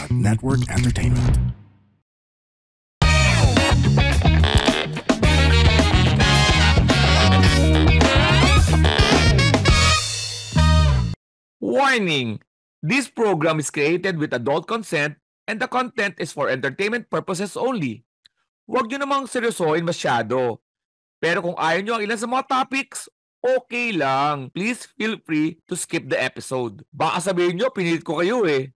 Network Entertainment. Warning! This program is created with adult consent and the content is for entertainment purposes only. Huwag nyo namang seryosohin masyado. Pero kung ayaw nyo ang ilan sa mga topics, okay lang. Please feel free to skip the episode. Baka sabihin nyo, pinilit ko kayo eh.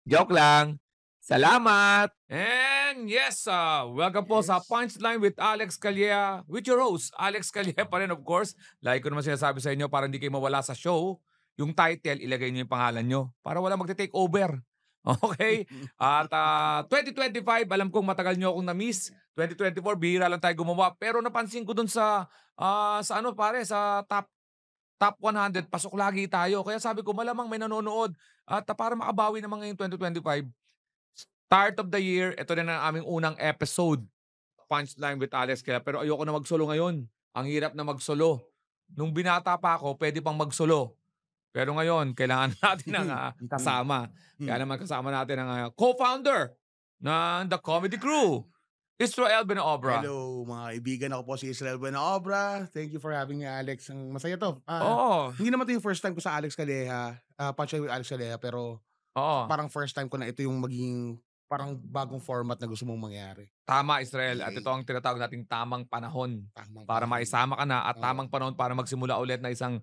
Joke lang. Salamat! And yes, welcome po sa Punchline with Alex Calleja. With your host, Alex Calleja pa rin of course. Like ko naman sinasabi sa inyo para hindi kayo mawala sa show. Yung title, ilagay nyo yung pangalan nyo para wala magte-take over. Okay? At 2025, alam kong matagal nyo akong na-miss. 2024, bihira lang tayo gumawa. Pero napansin ko dun sa top 100, pasok lagi tayo. Kaya sabi ko, malamang may nanonood. At para makabawi naman ngayong 2025, start of the year, ito rin ang aming unang episode. Punchline with Alex Calleja. Pero ayoko na magsolo ngayon. Ang hirap na magsolo. Nung binata pa ako, pwede pang magsolo. Pero ngayon, kailangan natin ng kasama. Kaya naman kasama natin ang co-founder ng The Comedy Crew, Israel Benaobra. Hello mga kaibigan, ako po si Israel Benaobra. Thank you for having me, Alex. Ang masaya to. Hindi naman to yung first time ko sa Alex Calleja, Punchline with Alex Calleja, pero parang first time ko na ito yung maging parang bagong format na gusto mong mangyari. Tama, Israel. At ito ang tinatawag nating tamang panahon para maisama ka na at tamang panahon para magsimula ulit na isang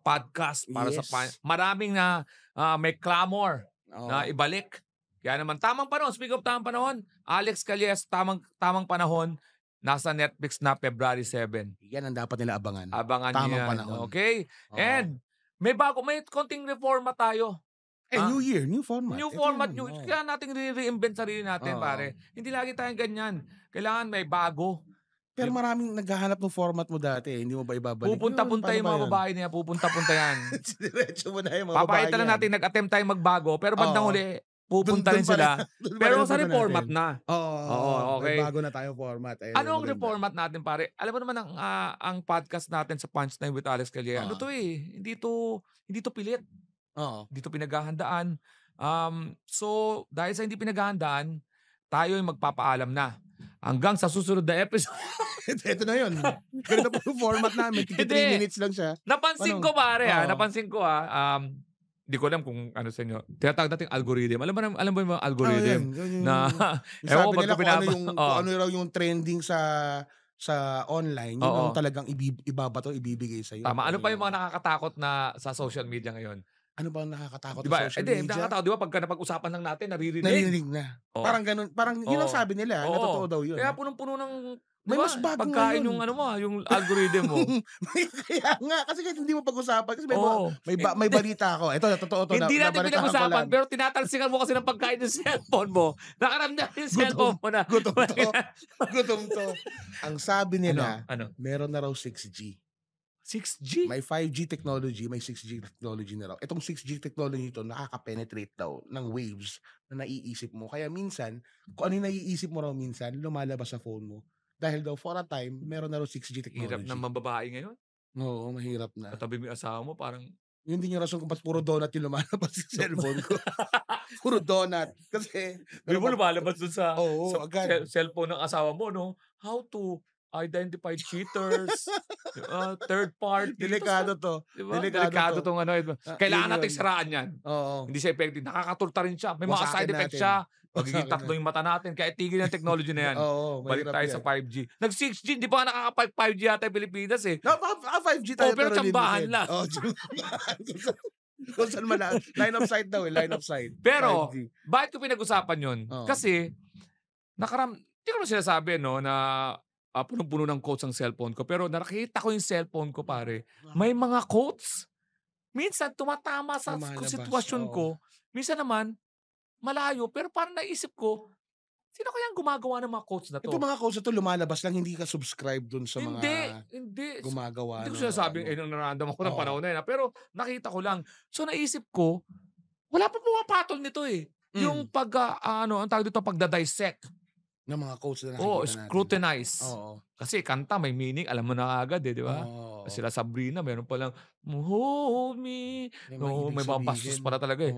podcast para sa maraming na may clamor na ibalik. Kaya naman, tamang panahon. Speak of tamang panahon, Alex Calleja, tamang panahon, nasa Netflix na February 7. Yan ang dapat nila abangan. Abangan tamang yan. Panahon. Okay? And may konting reforma tayo. New year, new format. New format, kaya natin re-reinvent sarili natin, pare. Hindi lagi tayong ganyan. Kailangan may bago. Pero maraming naghahanap ng format mo dati. Hindi mo ba ibabalik? Pupunta-punta yung mga babae niya. Pupunta-punta yan. Diretso mo na yung mga babae Papakita na natin, nag-attempt tayong magbago. Pero bandang huli, pupunta rin sila. Pero sa reformat na. Oo, okay. May bago na tayong format. Ano ang reformat natin, pare? Alam mo naman ang podcast natin sa Punchline with Alex Calleja. Ano to eh? Hindi to pilit. Dito pinaghahandaan. So, dahil sa hindi pinaghahandaan, tayo ay magpapaalam na. Hanggang sa susunod na episode. Ito na yun. Ganito po yung format namin. 3 minutes lang siya. Napansin ko, pare. Napansin ko, hindi ko alam kung ano sa inyo. Tinatawag natin algorithm. Alam mo yung algorithm? Sabi nila kung ano raw yung trending sa online, yun ang talagang ibabato, ibibigay sa'yo. Tama. Ano pa yung mga nakakatakot na sa social media ngayon? Ano ba ang nakakatakot diba? sa social media? Nakakatakot, di ba? Pagka napag-usapan lang natin, naririnig na. Parang ganun. Parang yun ang sabi nila. Na totoo daw yun. Kaya punong-puno ng may mas bagong pagkain yung yung algorithm mo. Kaya nga. Kasi kahit hindi mo pag-usapan. Kasi may balita ako. Ito, totoo to. Hindi natin pinag-usapan. Pero tinatalsikan mo kasi ng pagkain yung cellphone mo. Nakaramdam yung cellphone mo na. Gutom to. Ang sabi nila, meron na raw 6G. 6G? May 5G technology, may 6G technology na raw. Itong 6G technology ito, nakaka-penetrate daw ng waves na naiisip mo. Kaya minsan, kung ano yung naiisip mo raw minsan, lumalabas sa phone mo. Dahil daw, for a time, meron na raw 6G technology. Hirap na mababae ngayon? Oo, mahirap na. Katabi mo yung asawa mo, parang... Yun din yung rason kung ba't puro donut yung lumalabas sa cellphone ko. Puro donut. Kasi... Hindi mo lumalabas dun sa cellphone ng asawa mo, no? How to identify cheaters, third party. Delikado to. Diba? Delikado tong kailangan natin siraan yan. Hindi siya effective. Nakakatulta rin siya. May mga side effects siya. Magiging tatlo yung mata natin. Kaya tigil yung technology na yan. Balik tayo sa 5G. Nag-6G. Di ba nakaka-5G yata yung Pilipinas eh? 5G tayo. Pero tsambahan lang. Kung saan line of sight daw eh. Line of sight. Pero, bakit ko pinag-usapan yun? Kasi, hindi ko na sinasabi, no, na punong-puno ng quotes ang cellphone ko. Pero nakita ko yung cellphone ko, pare. May mga quotes. Minsan, tumatama sa sitwasyon ko. Minsan naman, malayo. Pero parang naisip ko, sino kayang gumagawa ng mga quotes na to? Ito mga quotes na to, lumalabas lang. Hindi ka subscribe dun sa mga gumagawa. Hindi ko sinasabing, nararamdaman ko ng panahon na yun. Pero nakita ko lang. So naisip ko, wala pa pumapatol nito eh. Yung ang tawag dito, pagdadissect. Ng mga quotes na nakikita natin. Scrutinize. Kasi kanta, may meaning. Alam mo na agad eh, di ba? Sila Sabrina, meron palang, hold me. May mga bastos para talaga eh.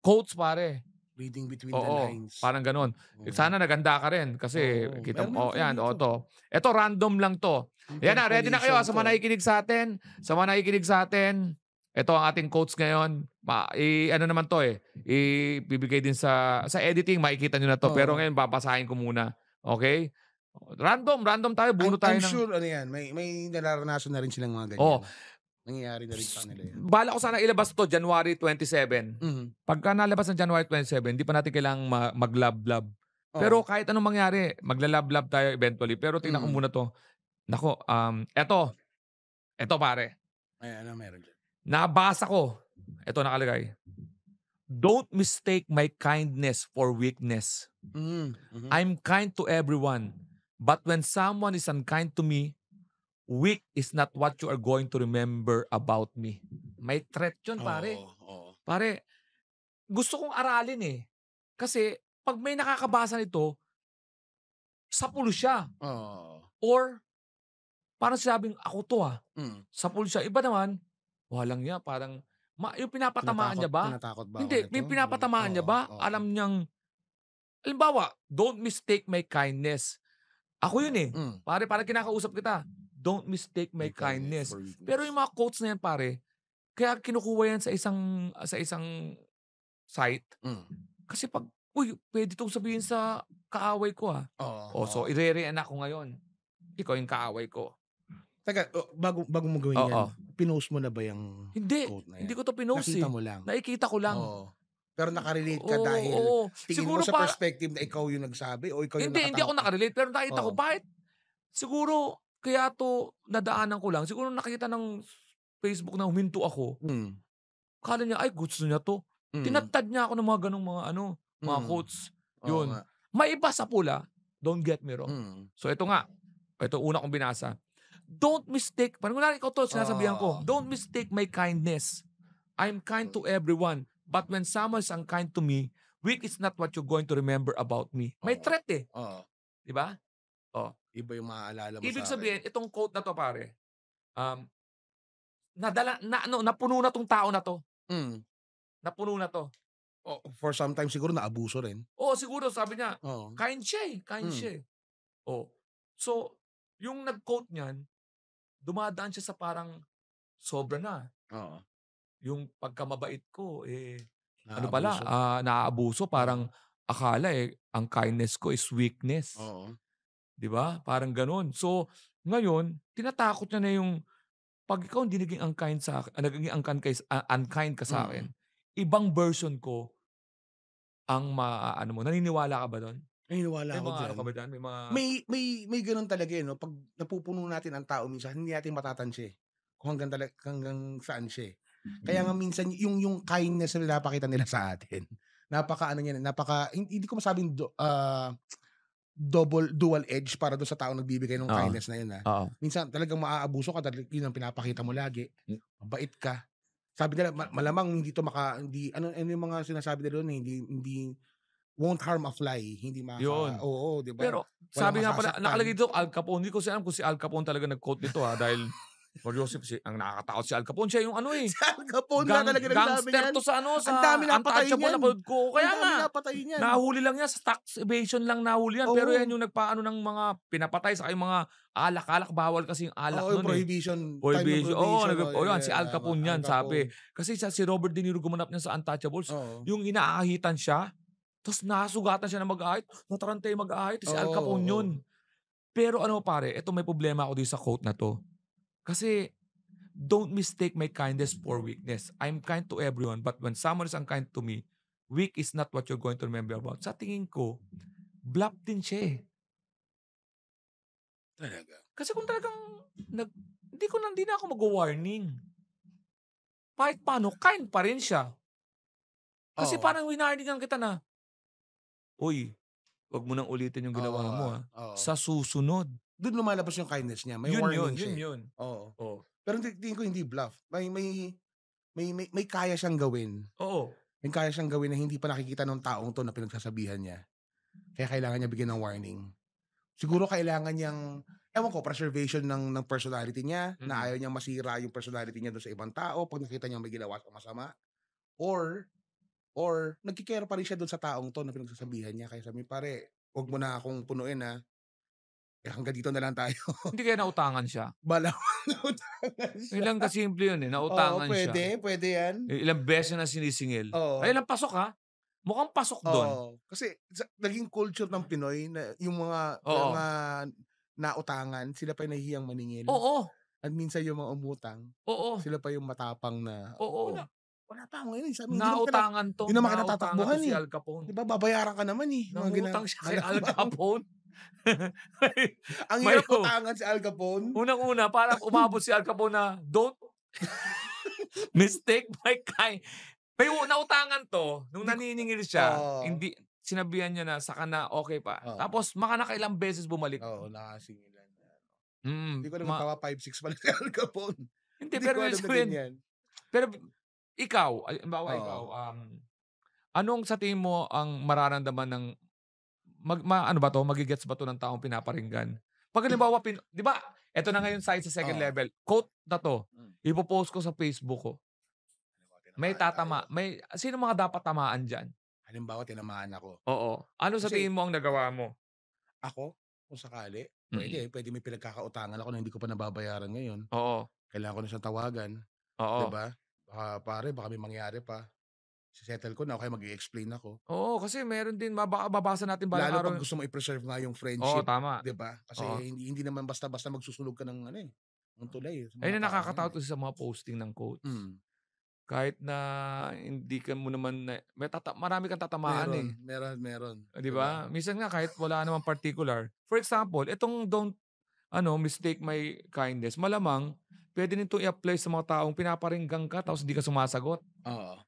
Quotes, pare. Reading between the Oo, lines. parang gano'n. Oo. Sana naganda ka rin kasi Oo, kita meron mo, tayo yan, dito. 'to. Eto random lang 'to. Ayan na, ready na kayo, Interpolation sa 'to. mga nakikinig sa'tin, sa mga nakikinig sa'tin. Eto ang ating quotes ngayon. Ano naman 'to, ibibigay din sa editing, makikita niyo na 'to. Pero Oo. ngayon babasahin ko muna, okey? Random tayo, bunot tayo I'm ng sure ano yan, may nararanasan na rin silang mga oh, ganyan. Nangyayari na rin sa kanila yan. balak ko sana ilabas 'to January 27. Mhm. Pagka nalabas ng January 27, hindi pa natin kailangang mag-love-love. Pero Oo. kahit anong mangyari, magla-love-love tayo eventually. Pero tingnan ko Mm. muna 'to. Naku, eto pare, Ay, ano meron diyan? nabasa ko, eto nakalagay, "Don't mistake my kindness for weakness. Mhm. I'm kind to everyone, but when someone is unkind to me, weak is not what you are going to remember about me." May threat yun Oo, pare. oo. Pare, gusto kong aralin, kasi 'pag may nakakabasa nito, sapul siya Oo. or parang sinabing, "Ako 'to, Mm. sapul siya." Iba naman, walang niya parang yung pinapatamaan niya ba? Tinatakot ba ako Hindi, nito? yung pinapatamaan niya Oo, ba, oo. alam niyang halimbawa, "Don't mistake my kindness." Ako yun, Hmm. pare parang kinakausap kita, "Don't mistake my May kindness kindness." for Pero weakness. yung mga quotes na yan pare, kaya kinukuha yan sa isang site, Hmm. kasi 'pag, "Uy, puwede 'tong sabihin sa kaaway ko, Oo, Oh, so oo. ire-reenact ko ngayon. Ikaw yung kaaway ko. Teka, bago mo gawin 'yan, Oo. pinost mo na ba yang Hindi, quote na hindi 'yan? ko 'to pinost, Nakita mo lang? Nakikita ko lang. Oo. Pero naka-relate ka Oo, dahil oo. tingin mo Siguro sa perspective na ikaw yung nagsabi o ikaw yung hindi ako naka-relate pero nakita ko Oo. bakit siguro kaya 'to nadaanan ko lang, siguro nakita ng Facebook na huminto ako, Hmm. akala niya, ay gusto niya 'to. Mm. Tinattad niya ako ng mga gano'ng mga Mm. quotes, Oo 'yun. nga. May iba sa pula, don't get me wrong. Mm. So ito nga, ito una kong binasa. Don't mistake, parang kunwari ikaw 'to sinasabihan ko, Oo. "Don't mistake my kindness. I'm kind to everyone, but when someone is unkind to me, weak is not what you're going to remember about me." May Oo. threat, Oo. 'di ba? Oh, Iba yung maaalala mo ibig sa'kin. sabihin itong quote na 'to pare, um, napuno na 'tong tao na 'to, Hmm. napuno na 'to. For some time siguro naabuso rin. Oo, siguro sabi niya, Oo. kind Hmm. siya, eh. Oh, so yung nag-quote niyan, dumadaan siya sa parang sobra na. Oo. Yung pagkamabait ko, ano pala, Naaabuso. naaabuso, Oo. parang akala, ang kindness ko is weakness, Oo. 'di ba? Parang gano'n. So, ngayon tinatakot niya na yung 'pag ikaw hindi naging naging unkind ka Mm. sa'kin, ibang version ko ang maaano mo. Naniniwala ka ba do'n? Naniniwala May ako mga ano diyan. ka ba diyan, may mga May gano'n talaga, 'no, 'pag napupuno natin ang tao minsan hindi natin matatantya, kung hanggang saan siya, eh. Kaya nga minsan yung kindness na pinapakita nila sa atin, napaka-ano niyan, hindi ko masabing dual edge para dun sa taong nagbibigay nung oo, kindness na yun, oo. Minsan talagang maaabuso ka dahil yun ang pinapakita mo lagi, Hmm, mabait ka. Sabi nila malamang ano yung mga sinasabi nila dun, eh, hindi won't harm a fly, hindi yun. oo, 'di ba? Pero Walang sabi nga pala nakalagay masasaktan. dito Al Capone, hindi ko kasi alam kung si Al Capone talaga nag-quote nito, dahil for Joseph, ang nakakatakot si Al Capone, siya yung Si Al Capone nga talaga nagsabi gangster niyan. 'to sa Ang dami sa napatay Untouchable, niyan, napanood ko. ang Kaya dami nga, napatay niyan. nahuli lang yan sa tax evasion lang nahuli yan, pero yan Oo, yung nagpaano ng mga pinapatay saka yung mga alak-alak, bawal kasi yung alak oo, yung nun, time ng Prohibition, oo, prohibition, oh, yan si yeah, Al tama, Capone Al yan sabi. Capone. Kasi si Robert De Niro gumanap niyan sa Untouchables, Oo, yung inaahitan siya, ta's nasugatan siya ng mag-ahit, nataranta yung mag-ahit, si Al oo, Capone oo. yun. Pero ano pare, eto may problema ako dito sa quote na 'to. Kasi, "Don't mistake my kindness for weakness. I'm kind to everyone, but when someone is unkind to me, weak is not what you're going to remember about." Sa tingin ko, bluff din siya, eh. Talaga. Kasi kung talagang nag hindi na ako magwa-warning. Kahit paano kind pa rin siya. Kasi Oo, parang winarningan kita na, "Uy, 'wag mo nang ulitin yung oo, ginawa mo, oo. sa susunod." Dun lumalabas yung kindness niya, may Yun warning yun, yun siya, eh. yun. Oo. Oh, Pero tingin ko hindi bluff, may kaya siyang gawin. oo. May kaya siyang gawin na hindi pa nakikita nung taong 'to na pinagsasabihan niya. Kaya kailangan niya bigyan ng warning. Siguro kailangan niyang ewan ko, preservation ng personality niya, na Mm. ayaw niyang masira yung personality niya dun sa ibang tao 'pag nakita niyang may ginawa siyang masama, or or nagki-care pa rin siya do'n sa taong 'to na pinagsasabihan niya. Kaya sabi, "Pare, 'wag mo na akong punuin, hanggang dito na lang tayo." Hindi kaya nautangan siya? Malamang nautangan siya. Ilang kasimple yun, Oo, nautangan siya. puwede 'yan. Ilang beses na sinisingil. Ay, Oo. ilang pasok, mukhang pasok dun. Oo, kasi naging culture ng Pinoy na yung mga Oo. nautangan, sila pa yung nahihiyang maningil. Oo. At minsan yung mga umutang, Oo. sila pa yung matapang na, Oo. wala pa ako ngayon, sabi Nautangan hindi naman kita nautangan 'to tatakbuhan, si Al Capone. 'di ba babayaran ka naman, Nangutang siya kay Al Capone. Ang May hirap utangan si Al Capone. Unang-una parang umabot si Al Capone na, "Don't mistake my kind." May nautangan 'to nung naniningil siya, Oo. hindi sinabihan niya na, "Saka na, okey pa." Oo. Tapos nakailang beses bumalik. Oo, nakasingilan na. Mm, Hindi ko alam nagtawa 5'6" pala si Al Capone. Hindi, Hindi pero ko ibig alam na sabihin, ganyan. pero ikaw, halimbawa ikaw, Oo. anong sa tingin mo ang mararamdaman ng ano ba 'to, mage-gets ba 'to ng taong pinaparinggan? 'Pag halimbawa 'di ba, eto na ngayon sa second Oo. level, quote na 'to, Hmm. ipo-post ko sa Facebook ko. May Tinamaan tayo. sino mga dapat tamaan diyan? Halimbawa, tinamaan ako. Oo. Ano sa Kasi tingin mo ang nagawa mo? ako, kung sakali, Mm. pwede may pinagkakautangan ako na hindi ko pa nababayaran ngayon. Oo. Kailangan ko na siyang tawagan, 'di Oo. ba? Pare, baka may mangyari pa. Se-settle ko na o kaya mag-i-explain ako. Oo, kasi meron din baka mabasa natin balang Lalo araw. 'pag gusto mo i-preserve nga yung Oo, friendship, tama. 'di ba? Oo. Kasi hindi naman basta-basta magsusunog ka ng ng tulay, sa mga Ayun ang taong yan, nakakatakot kasi sa mga posting ng quotes. Hmm. Kahit na hindi ka mo naman marami kang tatamaan, Meron, meron, 'di 'di ba? ba? Minsan nga kahit wala namang particular. For example, itong don't mistake my kindness, malamang puwede nitong i-apply sa mga taong pinaparinggan ka tapos hindi ka sumasagot, Oo.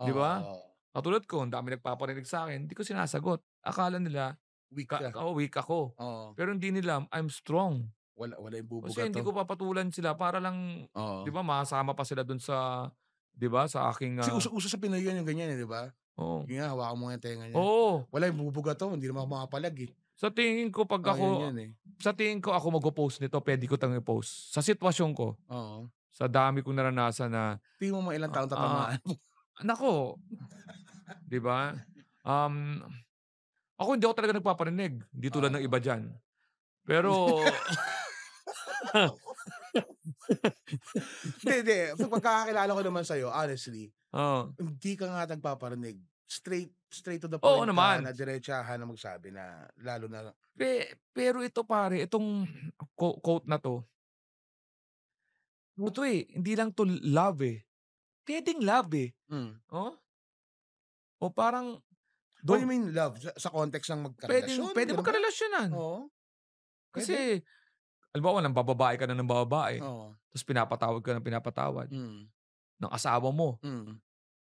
'di Oo, ba? oo. Katulad ko, ang dami nagpaparinig sa'kin, hindi ko sinasagot. Akala nila Weak ka. weak ako. Oo. Pero hindi nila, I'm strong. Wala yung Kasi hindi bubugato. ko papatulan sila para lang, 'di Oo. ba, makasama pa sila dun sa, 'di ba, sa aking, Kasi uso-uso sa Pinoy yan yung ganyan, 'di ba? oo. Sige nga, hawakan mo nga yung tenga niya. Oo. Wala, yung bubugato, hindi naman ako makapalag, eh. Sa tingin ko 'pag Yun ako yan, eh. sa tingin ko ako magpo-post nito, puwede ko 'tong i-post. Sa sitwasyon ko, Oo. sa dami kong naranasan na, Tingin mo mga ilang taon ah, tatamaan mo? naku, 'di ba? Um, Ako hindi ako talaga nagpaparinig, hindi tulad ng Oo. iba diyan. Pero Hindi. Sa pagkakakilala ko naman sa'yo, honestly, oo. hindi ka nga nagpaparinig. Straight to the Oo point ka naman. na diretsahan na magsabi na lalo na Pero ito pare, itong quote na 'to, ano 'to, hindi lang 'to love, puwedeng love, hmm. oh. O parang What do you don't mean love? Sa context ng magkarelasyon, puwedeng gano'n ba? magkarelasyonan. Oo, puwede. Kasi halimbawa nambababae ka na ng babae, Oo. tapos pinapatawad ka ng pinapatawad Mm, ng asawa mo. mm.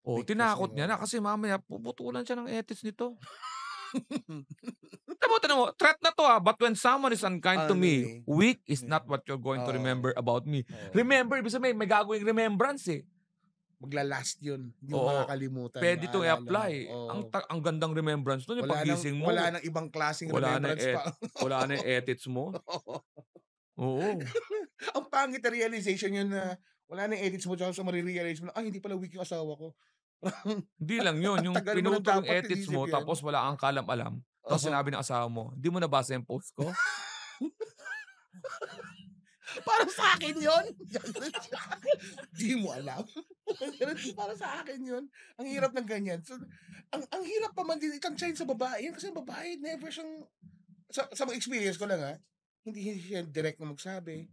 O Weak kasi, tinakot niya na oo. kasi mamaya puputulan siya ng etis nito. Tignan mo, threat na 'to, but when someone is unkind to Ano, me, eh, weak is yeah. not what you're going to Oo, remember about me. oo. Remember, ibig sabihin may gagawing remembrance, Magla-last yun, hindi mo Oo, makakalimutan, puwede 'tong maalala mo, i-apply. oo. Ang gandang remembrance nun yung paggising Wala mo, ng ibang klaseng wala na remembrance pa. wala na yung etits mo. Oo, Ang pangit na realization yun na wala na yung edits mo tsaka mare-realize mo na, "Ay, hindi pala weak yung asawa ko." hindi lang yun, Ang yung tagal mo ng pinutol yung dapat etits inisip mo yan. tapos wala kang kaalam-alam, tapos Oo. sinabi ng asawa mo, "Di mo nabasa yung post ko?" Para sa'kin yun, gano'n siya. Di mo alam. Gano'n, para sa akin yun. Ang hirap ng ganyan. So, ang hirap pa man din i-tantyahin sa babae yan kasi ang babae never siyang sa mga experience ko lang, hindi siya direct na magsabi,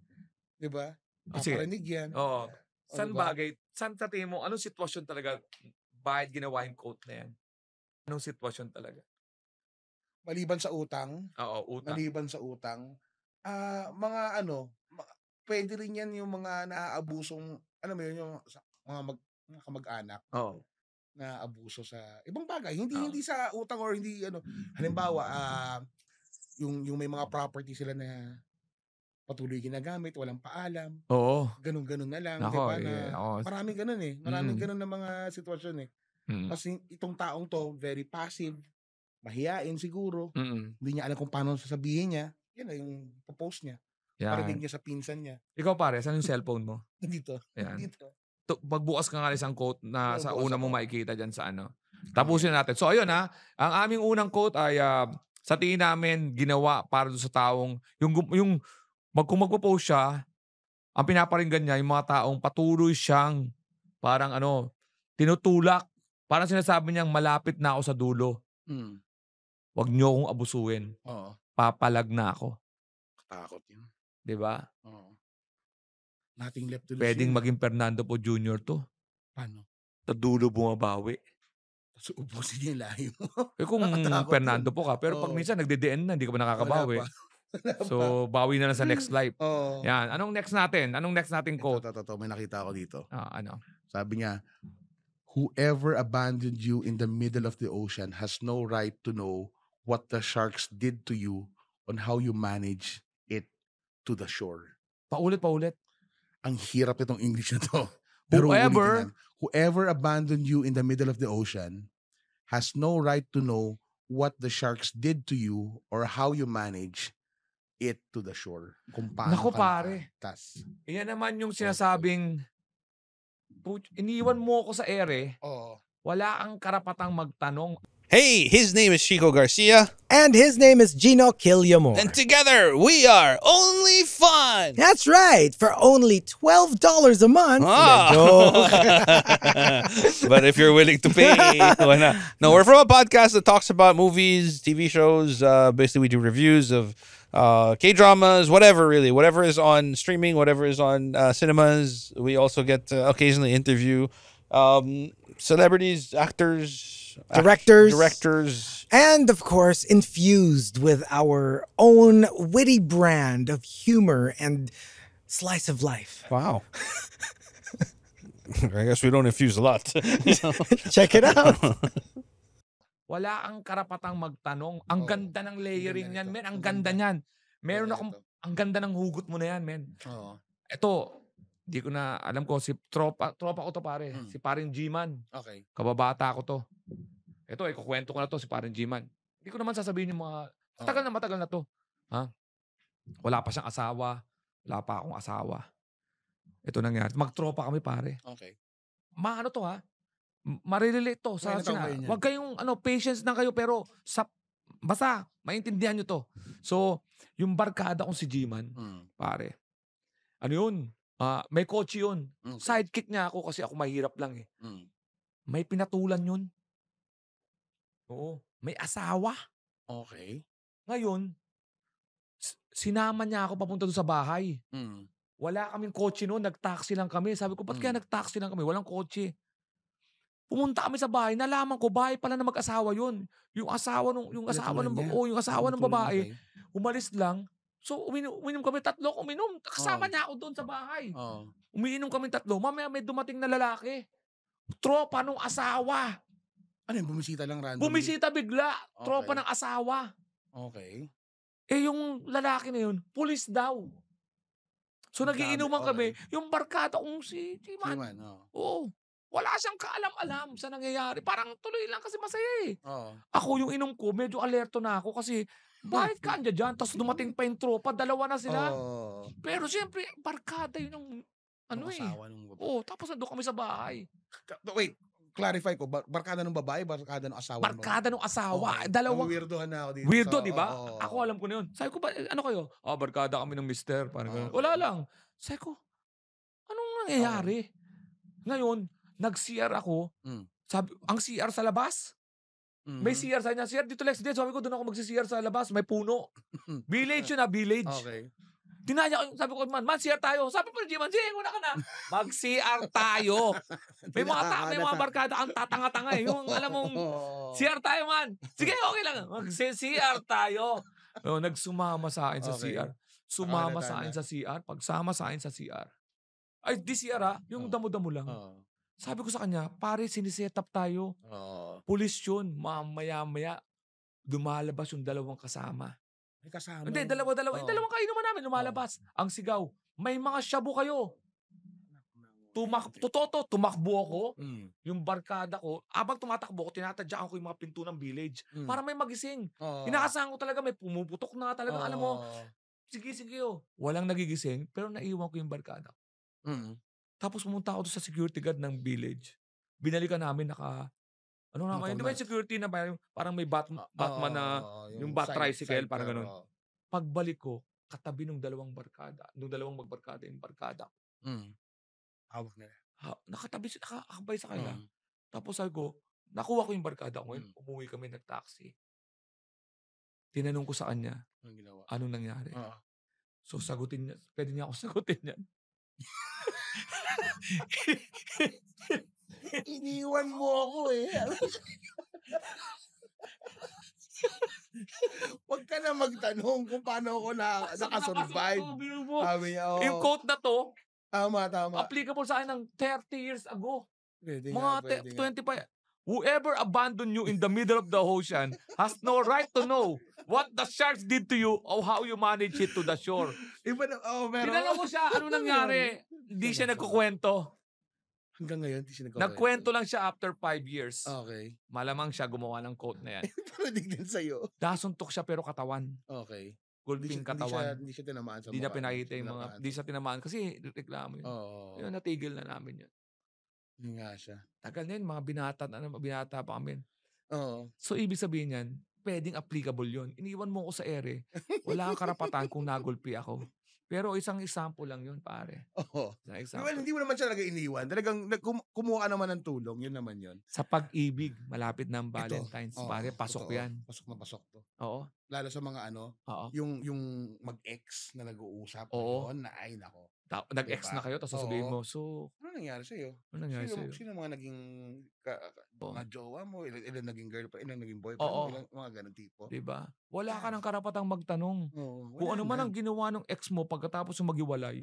'di ba? Oh, sige, Paparinig yan, oo. oh, 'di ba? Saan sa tingin mo, anong sitwasyon talaga bakit ginawa yung quote na yan? Anong sitwasyon talaga? Maliban sa utang Oo, utang. maliban sa utang, mga puwede rin yan yung mga naaabusong alam mo yun, yung sa mga kamag-anak. Oo, Na abuso sa ibang bagay, hindi oo. hindi sa utang or hindi halimbawa, yung may mga property sila na patuloy ginagamit, walang paalam, Oo, gano'n-gano'n na lang, 'di naku, ba, na ako maraming mm, gano'n na mga sitwasyon, eh. mm, Ta's itong taong 'to very passive, mahiyain siguro, mm. hindi niya alam kung paano sasabihin niya, 'yan na yung po-post niya, parinig Yan. niya sa pinsan niya, Ikaw pare, saan yung cellphone mo? dito, Ayan. dito. Pagbukas ka nga isang quote na sa Bukas una mong ako. makikita dyan sa ano. Tapusin natin. So, ayun ha. Ang aming unang quote ay sa tingin namin ginawa para doon sa taong yung kung magpo-post siya, ang pinaparinggan niya yung mga taong patuloy siyang parang tinutulak. Parang sinasabi niyang malapit na ako sa dulo. Mm. Huwag niyo akong abusuin. Oo. Papalag na ako. Katakot yun. 'Di ba? Oo. Nothing left to lose Pwedeng yun. maging Fernando Po Jr. to. Paano? Sa dulo bumabawi. So, ubusin niya yung lahi mo. Kung Fernando po ka, pero pag minsan nagde-DN na, hindi ka pa nakakabawi. Wala pa. So, bawi na lang sa next life. Oo. Yan. Anong next natin? Anong next nating quote? Ito. May nakita ako dito. Ano? Sabi niya, whoever abandoned you in the middle of the ocean has no right to know what the sharks did to you on how you manage it to the shore. Paulit. Ang hirap itong English na to. Pero whoever abandoned you in the middle of the ocean has no right to know what the sharks did to you or how you manage it to the shore. Kung paano Naku, ka pare. nakatas. Iyan naman yung sinasabing, iniwan mo ako sa ere, wala ang karapatang magtanong. Hey, his name is Chico Garcia. And his name is Gino Killiamore. And together, we are Only Fun. That's right, for only $12 a month. But if you're willing to pay, why not? No, we're from a podcast that talks about movies, TV shows. Basically, we do reviews of K-dramas, whatever is on streaming, whatever is on cinemas. We also get to occasionally interview celebrities, actors, directors, and of course infused with our own witty brand of humor and slice of life. Wow. I guess we don't infuse a lot. Check it out. Wala ang karapatang magtanong. Ang ganda ng layering niyan, men. Ang ganda niyan. Meron akong, ang ganda ng hugot mo na yan, men. Ito, di ko na alam ko, si tropa ko to, pare. Si paring G-Man. Okay. Kababata ko to. Ito, ikukwento ko na to, si paring G-Man. Hindi ko naman sasabihin yung mga, matagal na to. Ha? Wala pa siyang asawa. Wala pa akong asawa. Ito nangyari. Magtropa kami, pare. Okay. Maano to, ha? Marirelate to sa wag kayong patience na kayo, pero basta maintindihan nyo to. So, yung barkada kong si G-Man, pare. Ano yun? May kotse yun. Sidekick niya ako kasi ako mahirap lang eh. May pinatulan yun. Oo. May asawa. Okay. Ngayon, sinama niya ako papunta doon sa bahay. Wala kaming kotse noon, nag-taxi lang kami. Sabi ko, ba't kaya nag-taxi lang kami? Walang kotse. Pumunta kami sa bahay, nalaman ko bahay pala na mag-asawa yun. Yung asawa ng babae, umalis lang. So uminom kami tatlo, kasama niya ako doon sa bahay. Umiinom kami tatlo, mamaya may dumating na lalaki. Tropa nung asawa. Ano yung bumisita lang random? Bumisita bigla, tropa ng asawa. Okay. Yung lalaki na yun, pulis daw. So nagiinuman kami, yung barkada kong si G-Man. Oo. Wala siyang kaalam-alam sa nangyayari. Parang tuloy lang kasi masaya eh. Ako yung inom ko, medyo alerto na ako kasi bakit ka andyan dyan? Tapos dumating pa yung tropa, dalawa na sila. Pero siyempre, barkada yun ang tapos nandun kami sa bahay. Wait, clarify ko, barkada ng babae, barkada ng asawa? Barkada ng asawa. Dalawa. Weirdohan na ako dito. Weirdo, di ba? Ako alam ko na yun. Sabi ko ba, ano kayo? Barkada kami ng mister. Wala lang. Sabi ko, anong nangyayari? Ngayon, nag-CR ako. Sabi, ang CR sa labas? May CR sa kanya. CR dito, Lex. Sabi ko, doon ako mag-CR sa labas. May puno. Village yun village. Okay. Dinaya ko, sabi ko, man, CR tayo. Sabi ko, G-Man, una ka na. Mag-CR tayo. May mga barkada ang tatanga-tanga eh. Yung alam mong, CR tayo, man. Sige, okay lang. Mag-CR tayo. Nagsumama sa akin sa CR. Sumama sa akin sa CR. Pagsama sa akin sa CR. Ay, di CR yung damo-damo lang. Sabi ko sa kanya, pare, siniset up tayo. Pulis yun. Maya-maya, lumalabas yung dalawang kasama. May kasama? Hindi, dalawa. Yung dalawang kainuman namin, lumalabas. Ang sigaw, may mga shabu kayo. Tumakbo ako. Yung barkada ko, abang tumatakbo ko, tinatadyaan ko yung mga pinto ng village. Para may magising. Inaasahan ko talaga, may pumuputok na talaga. Alam mo, sige. Walang nagigising, pero naiwan ko yung barkada. Tapos pumunta ako doon sa security guard ng village. Binalikan namin ano naman, di ba yung security na parang may Batman na, yung tricycle, parang ganun. Pagbalik ko, katabi nung dalawang magbarkada yung barkada. Hawak nila. Nakatabi, nakakabay sa kanila. Tapos sabi ko, nakuha ko yung barkada ko. Umuwi kami ng taxi. Tinanong ko sa kanya, anong nangyari? So sagutin niya, pwede niya ako sagutin yan. Iniwan mo ako eh. Huwag ka na magtanong kung paano ako nakasurvive. Sabi niya, yung quote na to, tama. applicable sa akin ng 30 years ago. Pwede mga 25. Whoever abandoned you in the middle of the ocean has no right to know what the sharks did to you or how you manage it to the shore. Tinanong ko siya, ano nangyari? Hindi siya nagkukwento. Hanggang ngayon, hindi siya nagkukwento. Nagkwento lang siya after 5 years. Okay. Malamang siya gumawa ng quote na yan. Pwede din sa'yo. Dasuntok siya pero katawan. Okay. Gulping katawan. Hindi siya tinamaan sa mukha. Hindi niya pinakita yung mga, hindi siya tinamaan kasi reklamo yun. Yun, natigil na namin yun. Hindi nga siya. Tagal na yun, mga binata pa kami. Oo. So, ibig sabihin yan, pwedeng applicable yun. Iniwan mo ko sa ere, wala kang karapatan kung nagulpi ako. Pero isang example lang yun, pare. Oo. Well, hindi mo naman siya talaga iniwan. Talagang kumuha ka naman ng tulong. Yun naman yun. Sa pag-ibig, malapit ng Valentine's. Pare, pasok totoo. yan. Pasok na pasok to. Oo. Lalo sa mga yung mag-ex na nag-uusap. Oo. Na ay nako. Nag-ex na kayo, tapos sasabihin mo, so... Ano nangyari sa'yo? Sino mga naging mga jowa mo? Ilan naging girlfriend? Ilan naging boyfriend? Ilan mga ganun tipo? Diba? Wala ka ng karapatang magtanong. Kung ano man ang ginawa ng ex mo pagkatapos ng maghiwalay.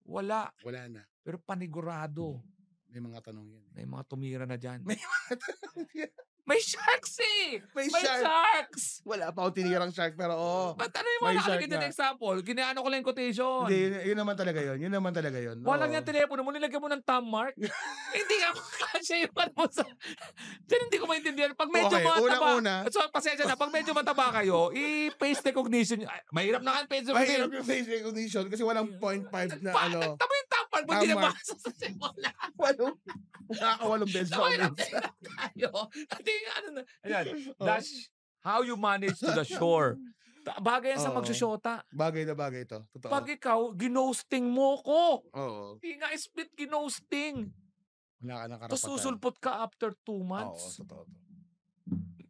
Wala. Wala na. Pero panigurado. May mga tanong yan. May mga tumira na dyan. May mga tanong yan. May sharks eh! May sharks! Wala pa akong tinirang shark pero Ba't ano yung mga nakalagay na example? Ginaano ko lang yung quotation. Hindi, yun naman talaga yun. Walang yung telepono mo, nilagyan mo ng thumb mark. Hindi ka makasya yung mo sa... Diyan hindi ko maintindihan. Pag medyo mataba... So, pasensya na. Pag medyo mataba kayo, i-face recognition. Mahirap na kan face recognition. Mahirap yung face recognition kasi walang 0.5 na ano. Tama yung thumb mark mo, hindi na basa sa simula. Nakakawalong beses ako minsan. That's how you manage to the shore. Bagay yan sa magsusyota. Bagay na bagay ito. Totoo. Pag ikaw, ginosting mo ko. Oo. Hindi nga split ginosting. Wala ka ng karapatan. Tapos susulpot ka after 2 months. Oo, totoo.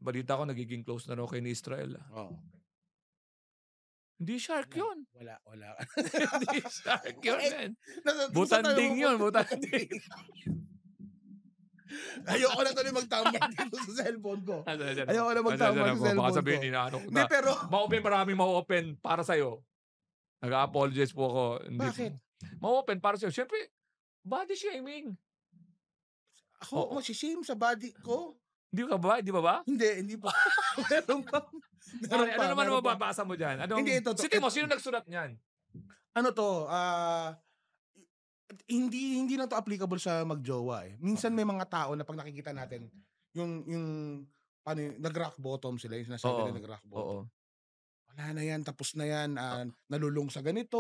Balita ko, nagiging close na raw kay ni Israel. Oo. Hindi shark yun. Wala. Hindi shark yun, man. Butanding yun, butanding. Ayoko na tuloy magtambak dito sa cellphone ko. Ayoko na magtambak sa cellphone Baka ko. sabihin ni Nano. Hindi, pero... Maraming ma-open para sa'yo. Nag-apologize po ako. Bakit? Ma-open para sa'yo. Siyempre, body shaming. Ako, masishame sa body ko. Hindi ka ba? Hindi ba? Hindi pa. Meron pa. Ano naman mababasa mo dyan? Hindi, ito. Sino nagsulat niyan? Ano to? Hindi lang to applicable sa magjowa eh. Minsan may mga tao na pag nakikita natin yung nag-rock bottom sila, yung sinasabi na nag-rock bottom. Wala na yan, tapos na yan, nalulung sa ganito,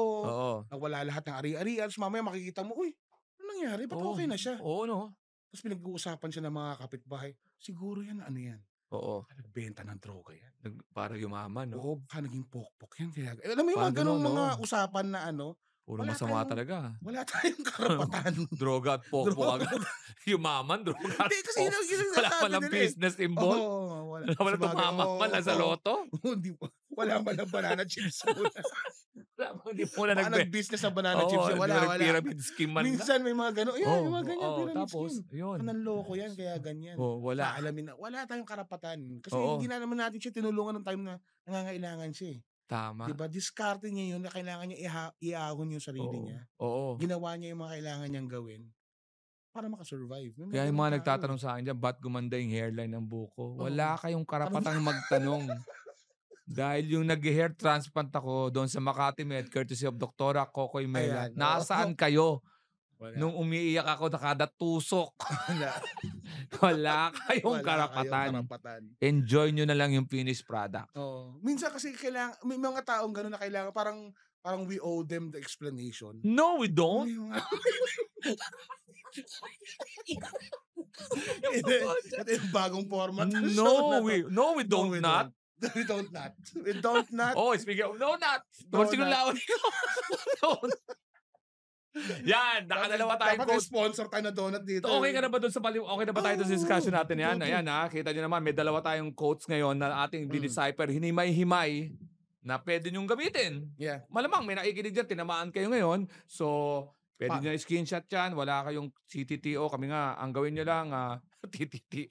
wala lahat ng ari-arian, so mamaya makikita mo, uy, ano nangyari? Ba't okay na siya? Oo, no? Tapos pinag-uusapan siya ng mga kapitbahay, siguro yan, ano yan? Oo. Nagbenta ng droga yan. Para yumaman, no? Oo, naging pokpok yan. Kaya, alam mo yung mga ganong mga usapan na ano, puro masama talaga. Wala tayong karapatan. Droga at pokpo agad. Yumaman, droga at pokpo. Wala palang business involved. Wala palang tumamakman sa loto. Wala palang banana chips muna. Hindi mo na nag-business sa banana chips. Wala. Pyramid scheme man. Minsan may mga gano'n. Yan, yung mga ganyan. Pyramid scheme. Yun. Nanloko yan, kaya ganyan. Wala. Alamin na, wala tayong karapatan. Kasi hindi na naman natin siya tinulungan ng time na nangangailangan siya. Tama. Diba? Diskarte niya yun na kailangan niya iahon yung sarili niya. Oo. Ginawa niya yung mga kailangan niyang gawin para makasurvive. Kaya yung mga nagtatanong sa akin dyan, ba't gumanda yung hairline ng buko? Wala kayong karapatang magtanong. Dahil yung nag-hair transplant ako doon sa Makati Med, courtesy of Dr. Kokoy Mela, nasaan kayo? Wala. Nung umiiyak ako na kada tusok. Wala kayong karapatan. Enjoy nyo na lang yung finished product. Minsan kasi may mga taong gano'n na kailangan parang parang we owe them the explanation. No, we don't. Ito yung bagong format. No, we don't not. We don't not. We don't not. Oh, speaking of no not. Siguro lawan. Yan, nakadalawa tayong dapat quotes. sponsor tayo na donut dito. Okay ka na ba doon okay na ba tayo sa discussion natin yan? Ayan kita nyo naman, may dalawa tayong quotes ngayon na ating di-decipher, hinimay-himay na pwede nyong gamitin. Yeah. Malamang may nakikinig dyan, tinamaan kayo ngayon. So, pwede nyo screenshot yan. Wala kayong CTTO. Kami nga, ang gawin nyo lang, TTT.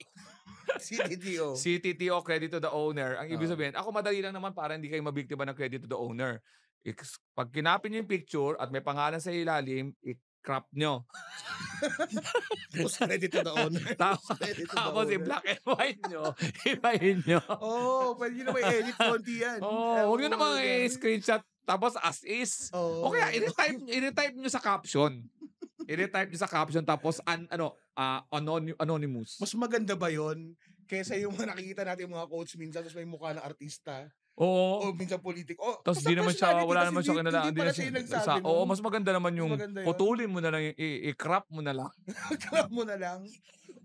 CTTO, credit to the owner. Ang ibig sabihin, ako madali lang naman para hindi kayo mabiktima ng credit to the owner. Pag kinapin nyo yung picture at may pangalan sa ilalim, i-crop nyo. Tapos credit to the owner. Tapos i-black and white nyo. Ibahin nyo. Pwede nyo na may edit konti yan. Huwag nyo namang i-screenshot tapos as is. O kaya, i-retype nyo sa caption. I-retype nyo sa caption tapos anonymous. Mas maganda ba yun? Kaysa yung mga nakikita natin mga quotes minsan tapos may mukha ng artista. Oo. O minsan politik. Tapos di naman siya, wala naman siya kinalaan. Hindi pala siya nagsabi. Oo, mas maganda naman yung putulin mo na lang, i-crop mo na lang. Crop mo na lang.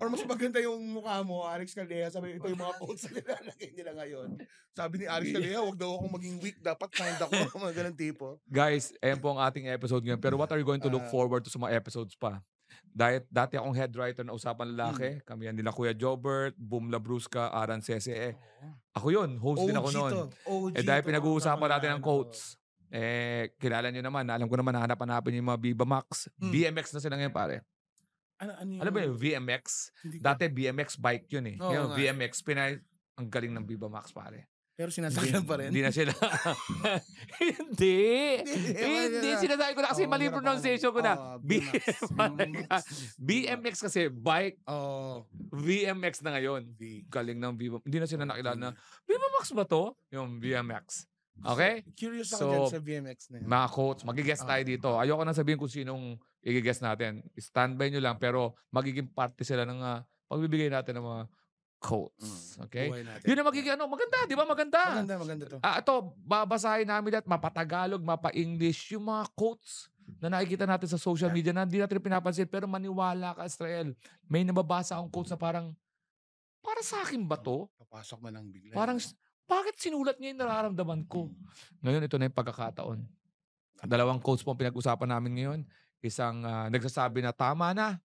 Or mas maganda yung mukha mo, Alex Caldeja, sabi ito yung mga quotes na nilalagay nila ngayon. Sabi ni Alex Caldeja, huwag daw akong maging weak, dapat kind ako, mga ganun tipo. Guys, ayan po ang ating episode ngayon. Pero what are you going to look forward to sa mga episodes pa? Dati akong head writer na Usapan Lalaki. Kami yan nila Kuya Jobert, Boom Labrusca, Aran Cese. Ako yun, host din ako noon. Dahil pinag-uusapan natin ang quotes. Kilala nyo naman, alam ko naman hanap-hanapin yung mga Viva Max. BMX na sila ngayon pare. Ano ba yung VMX? Dati BMX bike yun eh. Yung VMX, ang galing ng Viva Max pare. Pero sinasakyan pa rin. Hindi na sila. Hindi. Sinasabi ko na kasi mali pronunciation ko na. BMX kasi bike. VMX na ngayon. Galing ng Viva. Hindi na sila nakilala na, Viva Max ba to? Yung VMX. Okay? Curious ako dyan sa VMX na yun. Mga quotes, magigest tayo dito. Ayoko na sabihin kung sinong i-guess natin. Standby nyo lang, pero magiging parte sila ng pagbibigay natin ng mga quotes. Okay? Yun ang magiging maganda, di ba? Maganda. Maganda to. Ito, babasahin namin at mapa-Tagalog, mapa-English, yung mga quotes na nakikita natin sa social media na hindi natin pinapansin, pero maniwala ka, Israel. May nababasa akong quotes na parang, para sa akin ba to? Papasok man lang bigla. Parang, bakit sinulat niya yung nararamdaman ko? Ngayon, ito na yung pagkakataon. Dalawang quotes po pinag-usapan namin ngayon. Isang nagsasabi na tama na,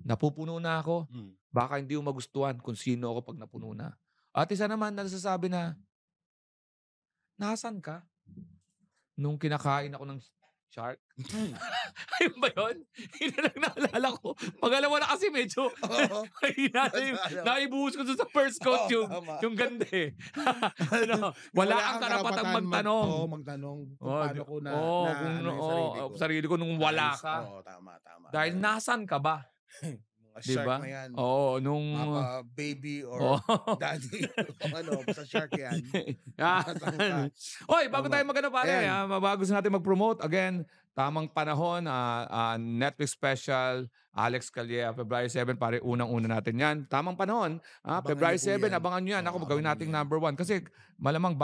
napupuno na ako. Baka hindi mo magustuhan kung sino ako pag napuno na. At isa naman nagsasabi na, nasan ka? Nung kinakain ako ng shark. Ayun ba yun? Hindi lang naalala ko. Pag-alawa na kasi medyo naibuhos ko sa first quote yung ganda eh. Wala kang karapatang magtanong. Magtanong kung paano ko na sarili ko nung wala ka. Tama. Dahil nasan ka ba? Shark diba? na yan. Nung baby or daddy. Sa shark yan. Hoy, bago tayo magano pare, bago natin mag-promote again, tamang panahon, Netflix special, Alex Calleja, February 7, pare, unang-una natin yan. Tamang panahon, February 7, abangan nyo yan. Ako, gawin nating number 1. Kasi malamang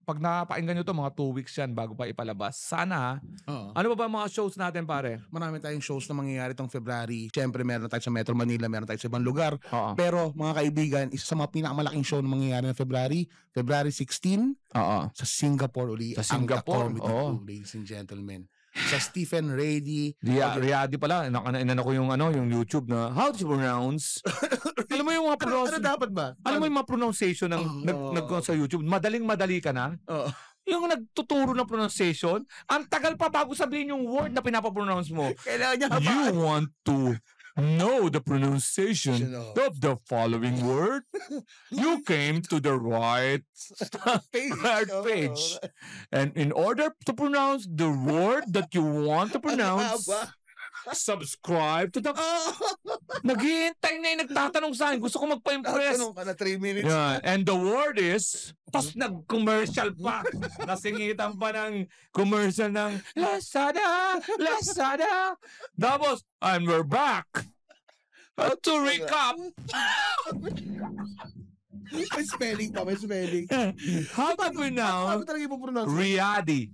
pag napainggan nyo to, mga 2 weeks yan bago pa ipalabas. Sana, ano ba mga shows natin, pare? Marami tayong shows na mangyayari tong February. Siyempre, meron tayo sa Metro Manila, meron tayo sa ibang lugar. Pero, mga kaibigan, isa sa mga pinakamalaking show na mangyayari ng February 16, sa Singapore uli. Sa Singapore, ladies and gentlemen. Sa Stephen Rady. Riyadi pala. Inano ko yung YouTube na, how to pronounce? Alam mo yung mga pronunciation. Ano dapat ba? Alam mo yung mga pronunciation ng sa YouTube? Madaling-madali ka na. Yung nagtuturo ng pronunciation, ang tagal pa bago sabihin yung word na pinapapronounce mo. Kailangan niya you want to know the pronunciation of the following word? You came to the right page. And in order to pronounce the word that you want to pronounce, subscribe to the... Naghihintay na yung nagtatanong sa akin. Gusto ko magpa-impress. Tanong ka na 3 minutes. Yeah. And the word is... Tapos nag-commercial pa. Nasingitan pa ng commercial ng Lazada. Tapos, and we're back. To recap. May spelling pa, may spelling. How about we now? Ano talaga ipopronounce? Riyadi.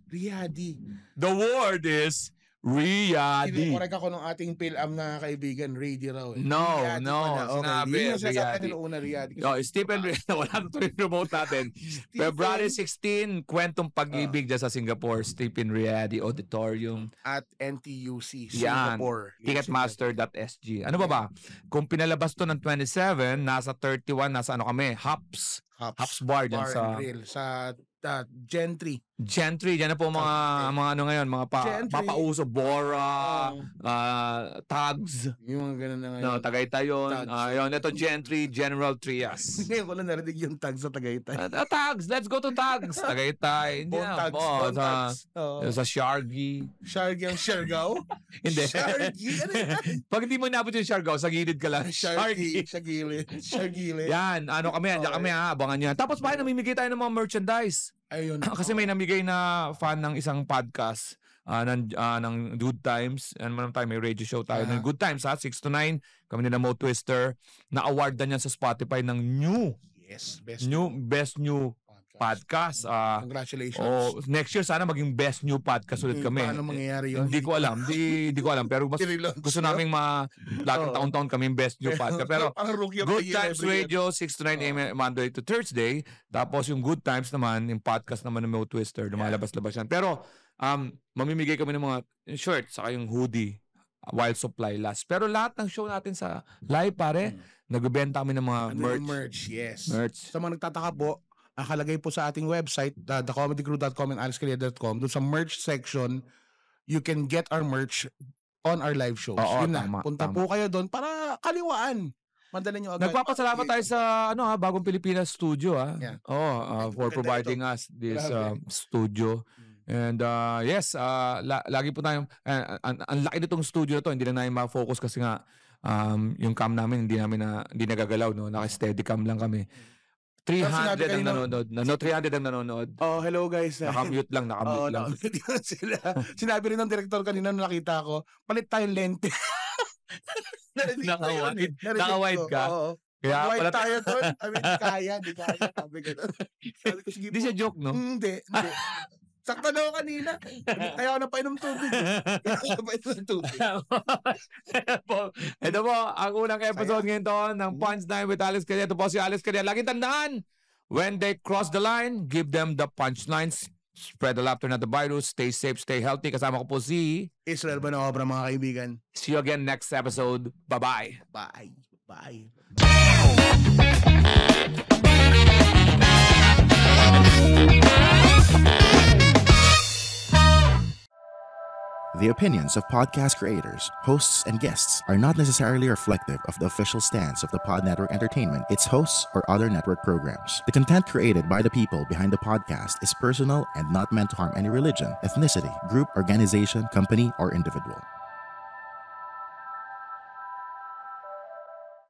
The word is Riyadi. Kinukorek ako ng ating PhilAm na kaibigan, Rady raw. No. Sinabi, Yun yung sinasabi natin una, Riyadi. Stephen Riyadi, wala na ito yung remote natin. February 16, kwentong pag-ibig dyan sa Singapore, Stephen Riyadi Auditorium. At NTUC, Yan. Singapore. Ticketmaster.sg. Ano ba? Kung pinalabas to ng 27, nasa 31, nasa ano kami? Hops Bar dyan sa... Grill, sa Gentry. Dyan na po mga ano ngayon, mga papauso, Bora, Tags. Yung mga ganun na ngayon. No, Tagaytay yun. Yun, ito Gentry, General Trias. Ngayon ko lang narinig yung Tags sa Tagaytay. Tags, let's go to Tags. Tagaytay. Hindi na. Sa Shargi. Shargi ang Siargao? Hindi. Shargi? Ano yan? Pag hindi mo inabot yung Siargao, sa gilid ka lang. Shargi. Shargile. Yan, ano kami, andyan kami abangan nyo. Tapos bakit namimigay tayo ng mga merchandise? Ayun. Kasi may namigay na fan ng isang podcast ng Good Times. Ano man tayo, may radio show tayo ng Good Times 6 to 9. Kami nila Mo Twister. Na-award na niyan sa Spotify ng Best New Podcast. Congratulations. Next year sana maging Best New Podcast ulit kami. Paano mangyayari yun? Hindi ko alam. Hindi ko alam. Pero gusto namin laging taon-taon kami Best New Podcast. Pero Good Times Radio, 6 to 9 a.m. Monday to Thursday. Tapos yung Good Times naman, yung podcast naman ng Mo Twister, lumalabas-labas yan. Pero mamimigay kami ng mga shirts, saka yung hoodie, while supply lasts. Pero lahat ng show natin sa live, pare, nagbebenta kami ng mga merch. Yes. Merch. Sa mga nagtataka po, nakalagay po sa ating website, thecomedycrew.com and alexcalia.com. Doon sa merch section, you can get our merch on our live shows. Yun na. Punta po kayo doon para kaliwaan. Madali nyo agad. Nagpapasalamat tayo sa Bagong Pilipinas Studio Yeah. for providing us this studio. And yes, lagi po tayong ang laki nitong studio na to, hindi na namin ma-focus kasi nga yung cam namin hindi nagagalaw, no. Naka-steady cam lang kami. 300 ang nanonood. 300 ang nanonood. Oh, hello guys. Nakamute lang. Sila. Sinabi rin ng director kanina nung nakita ko, palit tayong lente. Naka-wide ka. Oo. Kaya wide tayo doon. I mean, di kaya. Sabi ko, sige. Hindi siya joke, no? Hindi. Sakta na ako kanina. Kaya ako napainom tubig. Ito po, ang unang episode ngayon to ng Punchline with Alex Calia. Ito po si Alex Calia. Laging tandaan, when they cross the line, give them the punchlines. Spread the laughter, not the virus. Stay safe, stay healthy. Kasama ko po si Israel Banobra, mga kaibigan. See you again next episode. Bye-bye. Bye. The opinions of podcast creators, hosts, and guests are not necessarily reflective of the official stance of the Pod Network Entertainment, its hosts, or other network programs. The content created by the people behind the podcast is personal and not meant to harm any religion, ethnicity, group, organization, company, or individual.